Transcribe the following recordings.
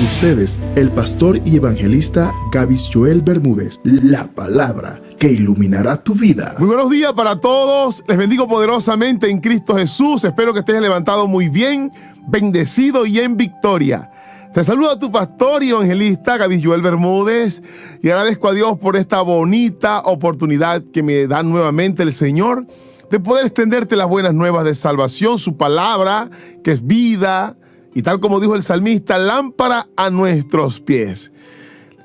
Con ustedes, el pastor y evangelista Gavis Joel Bermúdez, la palabra que iluminará tu vida. Muy buenos días para todos, les bendigo poderosamente en Cristo Jesús, espero que estés levantado muy bien, bendecido y en victoria. Te saluda tu pastor y evangelista Gavis Joel Bermúdez y agradezco a Dios por esta bonita oportunidad que me da nuevamente el Señor de poder extenderte las buenas nuevas de salvación, su palabra que es vida y, tal como dijo el salmista, lámpara a nuestros pies.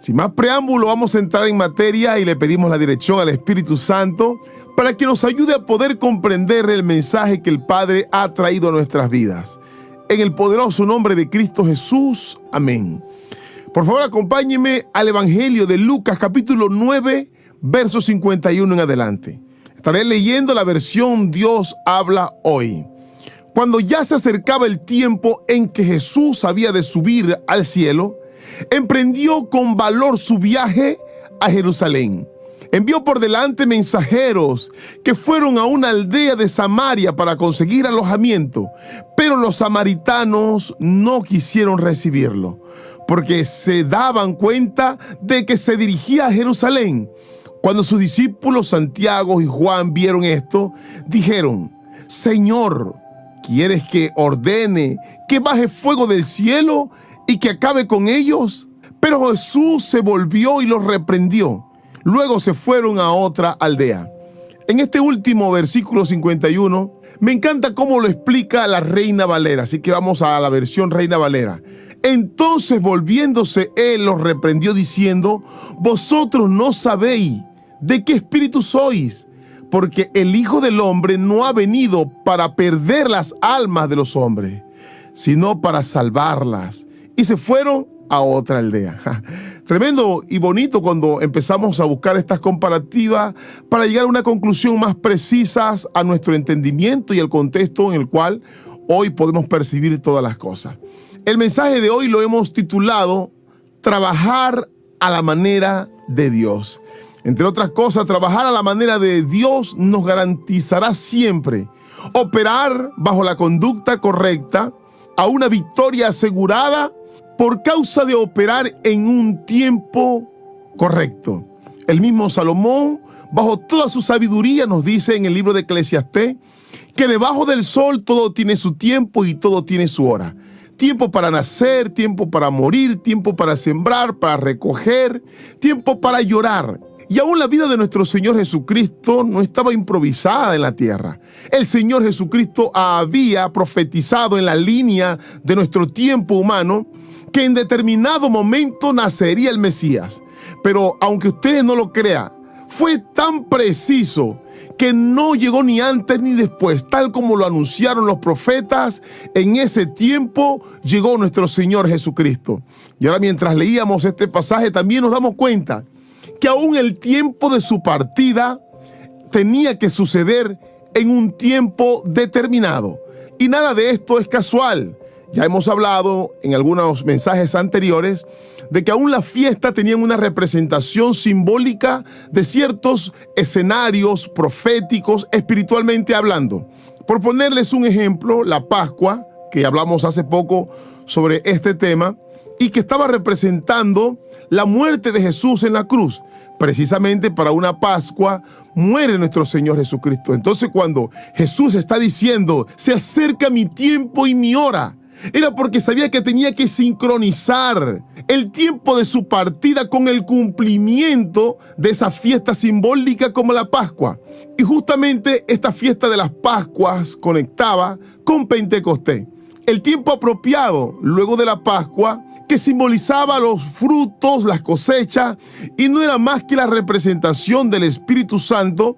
Sin más preámbulo, vamos a entrar en materia y le pedimos la dirección al Espíritu Santo para que nos ayude a poder comprender el mensaje que el Padre ha traído a nuestras vidas. En el poderoso nombre de Cristo Jesús. Amén. Por favor, acompáñeme al Evangelio de Lucas, capítulo 9, verso 51 en adelante. Estaré leyendo la versión Dios habla hoy. Cuando ya se acercaba el tiempo en que Jesús había de subir al cielo, emprendió con valor su viaje a Jerusalén. Envió por delante mensajeros que fueron a una aldea de Samaria para conseguir alojamiento, pero los samaritanos no quisieron recibirlo, porque se daban cuenta de que se dirigía a Jerusalén. Cuando sus discípulos Santiago y Juan vieron esto, dijeron: Señor, ¿quieres que ordene que baje fuego del cielo y que acabe con ellos? Pero Jesús se volvió y los reprendió. Luego se fueron a otra aldea. En este último versículo 51, me encanta cómo lo explica la Reina Valera, así que vamos a la versión Reina Valera. Entonces, volviéndose, él los reprendió diciendo: vosotros no sabéis de qué espíritu sois, porque el Hijo del Hombre no ha venido para perder las almas de los hombres, sino para salvarlas. Y se fueron a otra aldea. Tremendo y bonito cuando empezamos a buscar estas comparativas para llegar a una conclusión más precisa a nuestro entendimiento y el contexto en el cual hoy podemos percibir todas las cosas. El mensaje de hoy lo hemos titulado Trabajar a la manera de Dios. Entre otras cosas, trabajar a la manera de Dios nos garantizará siempre operar bajo la conducta correcta, a una victoria asegurada por causa de operar en un tiempo correcto. El mismo Salomón, bajo toda su sabiduría, nos dice en el libro de Eclesiastés que debajo del sol todo tiene su tiempo y todo tiene su hora. Tiempo para nacer, tiempo para morir, tiempo para sembrar, para recoger, tiempo para llorar. Y aún la vida de nuestro Señor Jesucristo no estaba improvisada en la tierra. El Señor Jesucristo había profetizado en la línea de nuestro tiempo humano que en determinado momento nacería el Mesías. Pero aunque ustedes no lo crean, fue tan preciso que no llegó ni antes ni después, tal como lo anunciaron los profetas. En ese tiempo llegó nuestro Señor Jesucristo. Y ahora, mientras leíamos este pasaje, también nos damos cuenta que aún el tiempo de su partida tenía que suceder en un tiempo determinado. Y nada de esto es casual. Ya hemos hablado en algunos mensajes anteriores de que aún la fiesta tenía una representación simbólica de ciertos escenarios proféticos, espiritualmente hablando. Por ponerles un ejemplo, la Pascua, que hablamos hace poco sobre este tema, y que estaba representando la muerte de Jesús en la cruz. Precisamente para una Pascua muere nuestro Señor Jesucristo. Entonces, cuando Jesús está diciendo: se acerca mi tiempo y mi hora, era porque sabía que tenía que sincronizar el tiempo de su partida con el cumplimiento de esa fiesta simbólica como la Pascua. Y justamente esta fiesta de las Pascuas conectaba con Pentecostés, el tiempo apropiado luego de la Pascua, que simbolizaba los frutos, las cosechas, y no era más que la representación del Espíritu Santo,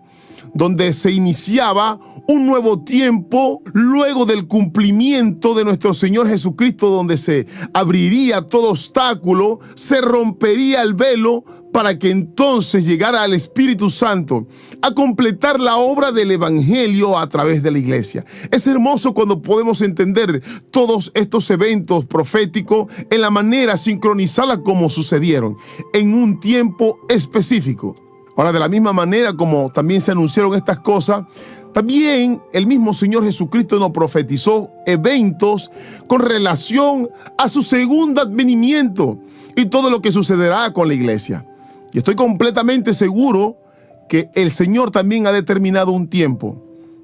donde se iniciaba un nuevo tiempo luego del cumplimiento de nuestro Señor Jesucristo, donde se abriría todo obstáculo, se rompería el velo para que entonces llegara el Espíritu Santo a completar la obra del Evangelio a través de la iglesia. Es hermoso cuando podemos entender todos estos eventos proféticos en la manera sincronizada como sucedieron en un tiempo específico. Ahora, de la misma manera como también se anunciaron estas cosas, también el mismo Señor Jesucristo nos profetizó eventos con relación a su segundo advenimiento y todo lo que sucederá con la iglesia. Y estoy completamente seguro que el Señor también ha determinado un tiempo,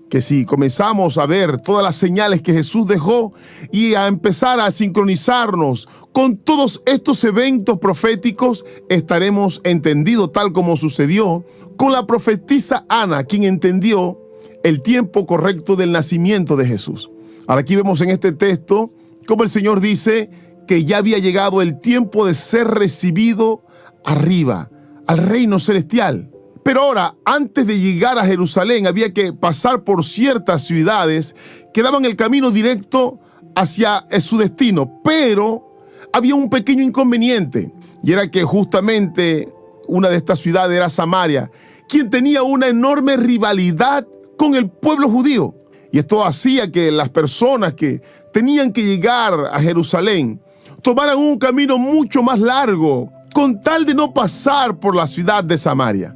que si comenzamos a ver todas las señales que Jesús dejó y a empezar a sincronizarnos con todos estos eventos proféticos, estaremos entendidos tal como sucedió con la profetisa Ana, quien entendió el tiempo correcto del nacimiento de Jesús. Ahora aquí vemos en este texto cómo el Señor dice que ya había llegado el tiempo de ser recibido arriba, al reino celestial. Pero ahora, antes de llegar a Jerusalén, había que pasar por ciertas ciudades que daban el camino directo hacia su destino. Pero había un pequeño inconveniente, y era que justamente una de estas ciudades era Samaria, quien tenía una enorme rivalidad con el pueblo judío. Y esto hacía que las personas que tenían que llegar a Jerusalén tomaran un camino mucho más largo, con tal de no pasar por la ciudad de Samaria.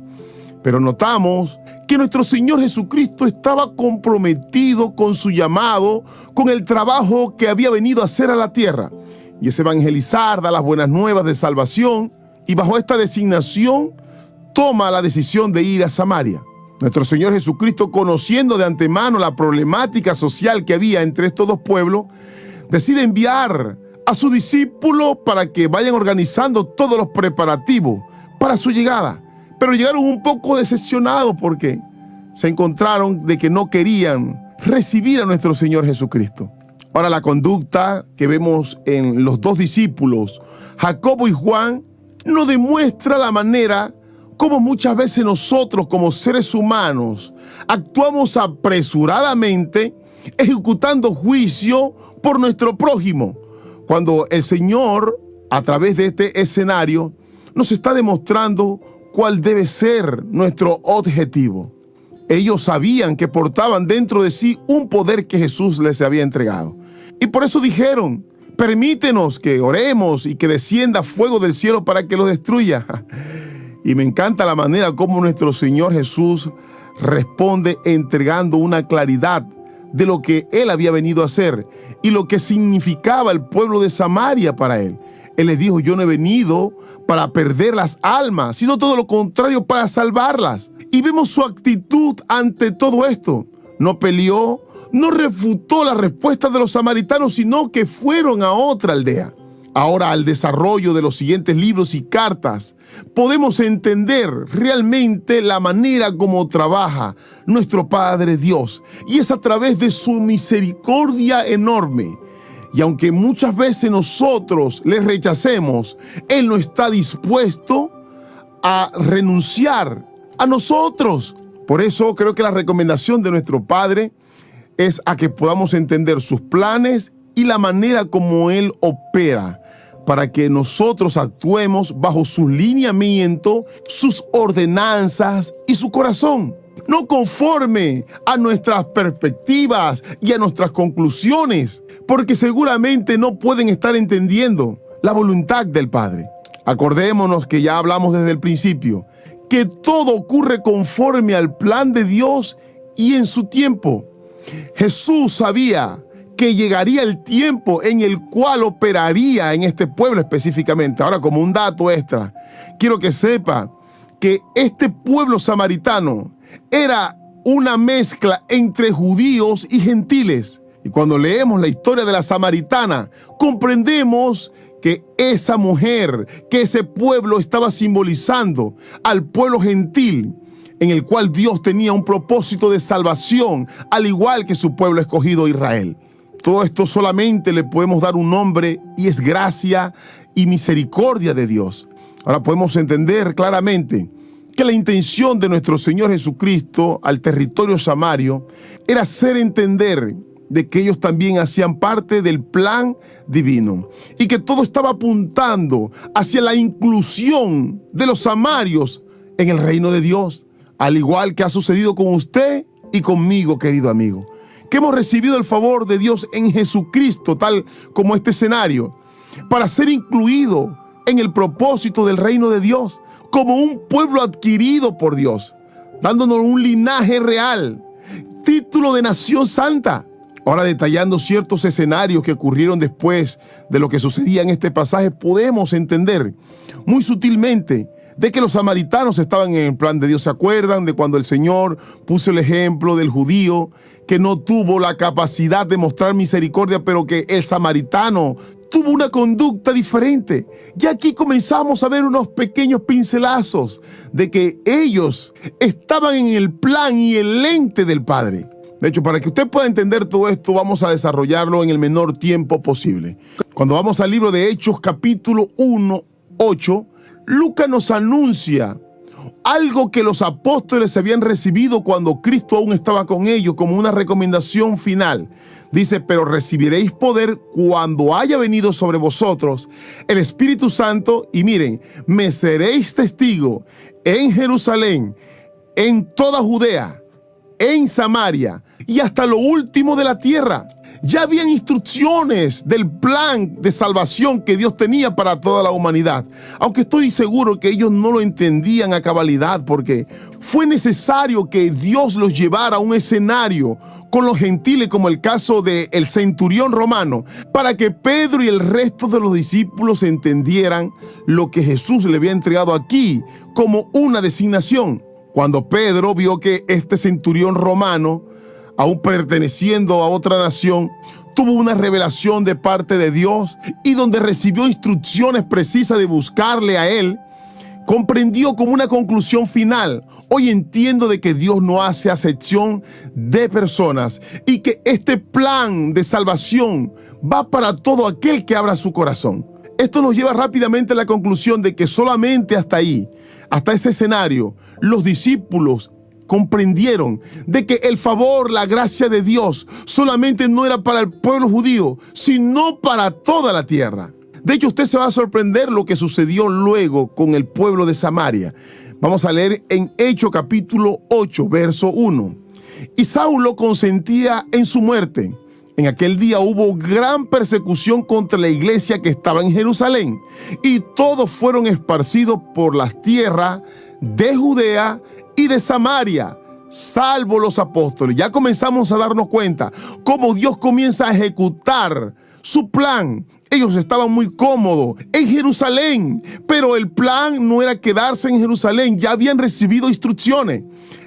Pero notamos que nuestro Señor Jesucristo estaba comprometido con su llamado, con el trabajo que había venido a hacer a la tierra. Y es evangelizar, dar las buenas nuevas de salvación. Y bajo esta designación, toma la decisión de ir a Samaria. Nuestro Señor Jesucristo, conociendo de antemano la problemática social que había entre estos dos pueblos, decide enviar a sus discípulos para que vayan organizando todos los preparativos para su llegada. Pero llegaron un poco decepcionados porque se encontraron de que no querían recibir a nuestro Señor Jesucristo. Ahora, la conducta que vemos en los dos discípulos, Jacobo y Juan, nos demuestra la manera como muchas veces nosotros como seres humanos actuamos apresuradamente, ejecutando juicio por nuestro prójimo, cuando el Señor, a través de este escenario, nos está demostrando cuál debe ser nuestro objetivo. Ellos sabían que portaban dentro de sí un poder que Jesús les había entregado. Y por eso dijeron: permítenos que oremos y que descienda fuego del cielo para que los destruya. Y me encanta la manera como nuestro Señor Jesús responde entregando una claridad de lo que Él había venido a hacer y lo que significaba el pueblo de Samaria para Él. Él les dijo: yo no he venido para perder las almas, sino todo lo contrario, para salvarlas. Y vemos su actitud ante todo esto. No peleó, no refutó la respuesta de los samaritanos, sino que fueron a otra aldea. Ahora, al desarrollo de los siguientes libros y cartas, podemos entender realmente la manera como trabaja nuestro Padre Dios. Y es a través de su misericordia enorme. Y aunque muchas veces nosotros le rechacemos, Él no está dispuesto a renunciar a nosotros. Por eso creo que la recomendación de nuestro Padre es a que podamos entender sus planes y la manera como Él opera, para que nosotros actuemos bajo su lineamiento, sus ordenanzas y su corazón. No conforme a nuestras perspectivas y a nuestras conclusiones, porque seguramente no pueden estar entendiendo la voluntad del Padre. Acordémonos que ya hablamos desde el principio, que todo ocurre conforme al plan de Dios y en su tiempo. Jesús sabía que llegaría el tiempo en el cual operaría en este pueblo específicamente. Ahora, como un dato extra, quiero que sepa que este pueblo samaritano era una mezcla entre judíos y gentiles. Y cuando leemos la historia de la samaritana, comprendemos que esa mujer, que ese pueblo estaba simbolizando al pueblo gentil, en el cual Dios tenía un propósito de salvación, al igual que su pueblo escogido Israel. Todo esto solamente le podemos dar un nombre, y es gracia y misericordia de Dios. Ahora podemos entender claramente que la intención de nuestro Señor Jesucristo al territorio samario era hacer entender de que ellos también hacían parte del plan divino y que todo estaba apuntando hacia la inclusión de los samarios en el reino de Dios, al igual que ha sucedido con usted y conmigo, querido amigo, que hemos recibido el favor de Dios en Jesucristo, tal como este escenario, para ser incluido en el propósito del reino de Dios, como un pueblo adquirido por Dios, dándonos un linaje real, título de nación santa. Ahora, detallando ciertos escenarios que ocurrieron después de lo que sucedía en este pasaje, podemos entender muy sutilmente de que los samaritanos estaban en el plan de Dios. ¿Se acuerdan de cuando el Señor puso el ejemplo del judío que no tuvo la capacidad de mostrar misericordia, pero que el samaritano tuvo una conducta diferente? Y aquí comenzamos a ver unos pequeños pincelazos de que ellos estaban en el plan y el lente del Padre. De hecho, para que usted pueda entender todo esto, vamos a desarrollarlo en el menor tiempo posible. Cuando vamos al libro de Hechos, capítulo 1, 8, Lucas nos anuncia algo que los apóstoles habían recibido cuando Cristo aún estaba con ellos, como una recomendación final. Dice: pero recibiréis poder cuando haya venido sobre vosotros el Espíritu Santo, y miren, me seréis testigo en Jerusalén, en toda Judea, en Samaria y hasta lo último de la tierra. Ya habían instrucciones del plan de salvación que Dios tenía para toda la humanidad, aunque estoy seguro que ellos no lo entendían a cabalidad, porque fue necesario que Dios los llevara a un escenario con los gentiles, como el caso del centurión romano, para que Pedro y el resto de los discípulos entendieran lo que Jesús le había entregado aquí como una designación. Cuando Pedro vio que este centurión romano, aún perteneciendo a otra nación, tuvo una revelación de parte de Dios y donde recibió instrucciones precisas de buscarle a él, comprendió como una conclusión final: hoy entiendo de que Dios no hace acepción de personas y que este plan de salvación va para todo aquel que abra su corazón. Esto nos lleva rápidamente a la conclusión de que solamente hasta ahí, hasta ese escenario, los discípulos comprendieron de que el favor, la gracia de Dios solamente no era para el pueblo judío, sino para toda la tierra. De hecho, usted se va a sorprender lo que sucedió luego con el pueblo de Samaria. Vamos a leer en Hechos capítulo 8, verso 1. Y Saulo consentía en su muerte. En aquel día hubo gran persecución contra la iglesia que estaba en Jerusalén, y todos fueron esparcidos por las tierras de Judea y de Samaria, salvo los apóstoles. Ya comenzamos a darnos cuenta cómo Dios comienza a ejecutar su plan. Ellos estaban muy cómodos en Jerusalén, pero el plan no era quedarse en Jerusalén, ya habían recibido instrucciones.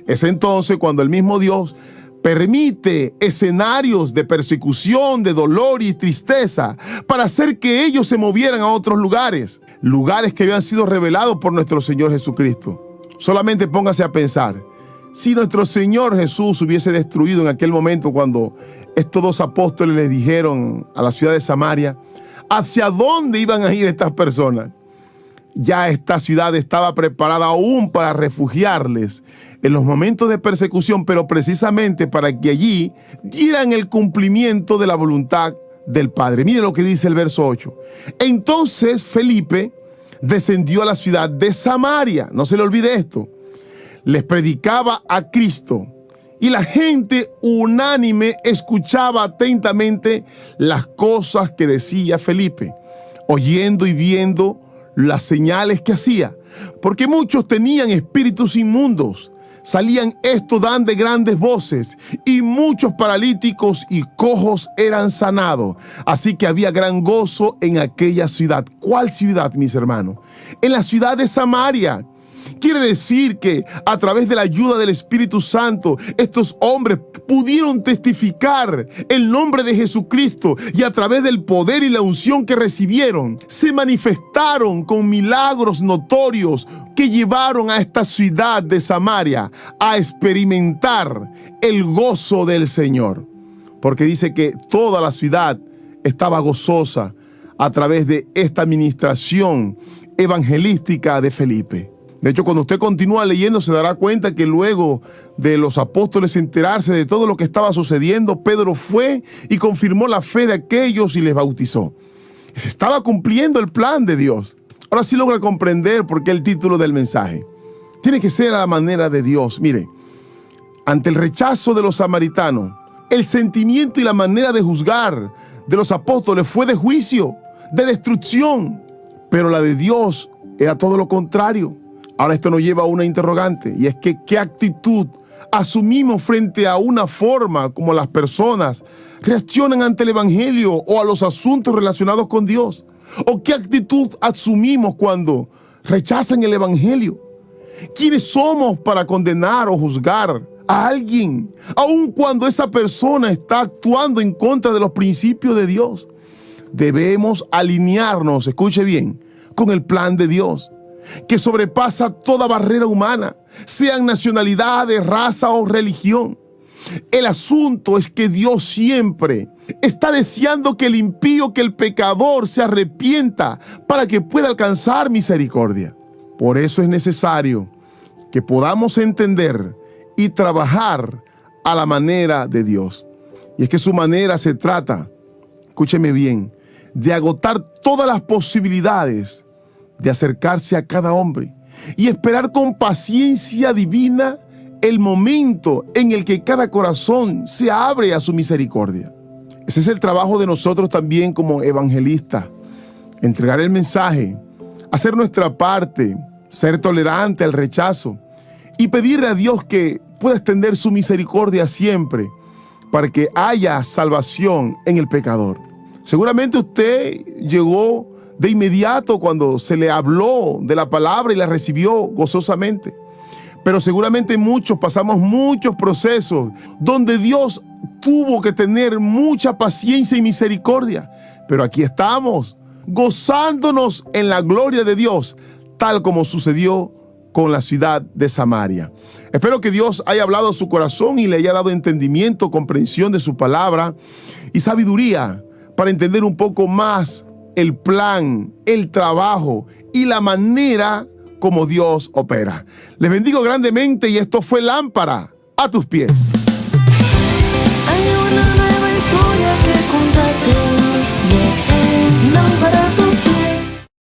Es entonces cuando el mismo Dios permite escenarios de persecución, de dolor y tristeza para hacer que ellos se movieran a otros lugares que habían sido revelados por nuestro Señor Jesucristo. Solamente póngase a pensar, si nuestro Señor Jesús hubiese destruido en aquel momento cuando estos dos apóstoles les dijeron a la ciudad de Samaria, ¿hacia dónde iban a ir estas personas? Ya esta ciudad estaba preparada aún para refugiarles en los momentos de persecución, pero precisamente para que allí dieran el cumplimiento de la voluntad del Padre. Mire lo que dice el verso 8. Entonces Felipe descendió a la ciudad de Samaria. No se le olvide esto. Les predicaba a Cristo y la gente unánime escuchaba atentamente las cosas que decía Felipe, oyendo y viendo las señales que hacía, porque muchos tenían espíritus inmundos. Salían estos dando grandes voces, y muchos paralíticos y cojos eran sanados. Así que había gran gozo en aquella ciudad. ¿Cuál ciudad, mis hermanos? En la ciudad de Samaria. Quiere decir que a través de la ayuda del Espíritu Santo, estos hombres pudieron testificar el nombre de Jesucristo, y a través del poder y la unción que recibieron, se manifestaron con milagros notorios que llevaron a esta ciudad de Samaria a experimentar el gozo del Señor. Porque dice que toda la ciudad estaba gozosa a través de esta administración evangelística de Felipe. De hecho, cuando usted continúa leyendo, se dará cuenta que luego de los apóstoles enterarse de todo lo que estaba sucediendo, Pedro fue y confirmó la fe de aquellos y les bautizó. Se estaba cumpliendo el plan de Dios. Ahora sí logra comprender por qué el título del mensaje. Tiene que ser a la manera de Dios. Mire, ante el rechazo de los samaritanos, el sentimiento y la manera de juzgar de los apóstoles fue de juicio, de destrucción. Pero la de Dios era todo lo contrario. Ahora esto nos lleva a una interrogante, y es que ¿qué actitud asumimos frente a una forma como las personas reaccionan ante el Evangelio o a los asuntos relacionados con Dios? ¿O qué actitud asumimos cuando rechazan el Evangelio? ¿Quiénes somos para condenar o juzgar a alguien, aun cuando esa persona está actuando en contra de los principios de Dios? Debemos alinearnos, escuche bien, con el plan de Dios, que sobrepasa toda barrera humana, sean nacionalidades, raza o religión. El asunto es que Dios siempre está deseando que el impío, que el pecador se arrepienta para que pueda alcanzar misericordia. Por eso es necesario que podamos entender y trabajar a la manera de Dios. Y es que su manera se trata, escúcheme bien, de agotar todas las posibilidades de acercarse a cada hombre y esperar con paciencia divina el momento en el que cada corazón se abre a su misericordia. Ese es el trabajo de nosotros también como evangelistas: entregar el mensaje, hacer nuestra parte, ser tolerante al rechazo y pedirle a Dios que pueda extender su misericordia siempre para que haya salvación en el pecador. Seguramente usted llegó de inmediato cuando se le habló de la palabra y la recibió gozosamente. Pero seguramente muchos pasamos muchos procesos donde Dios tuvo que tener mucha paciencia y misericordia. Pero aquí estamos, gozándonos en la gloria de Dios, tal como sucedió con la ciudad de Samaria. Espero que Dios haya hablado a su corazón y le haya dado entendimiento, comprensión de su palabra y sabiduría para entender un poco más el plan, el trabajo y la manera como Dios opera. Les bendigo grandemente y esto fue Lámpara a tus pies. Hay una nueva historia que contarte.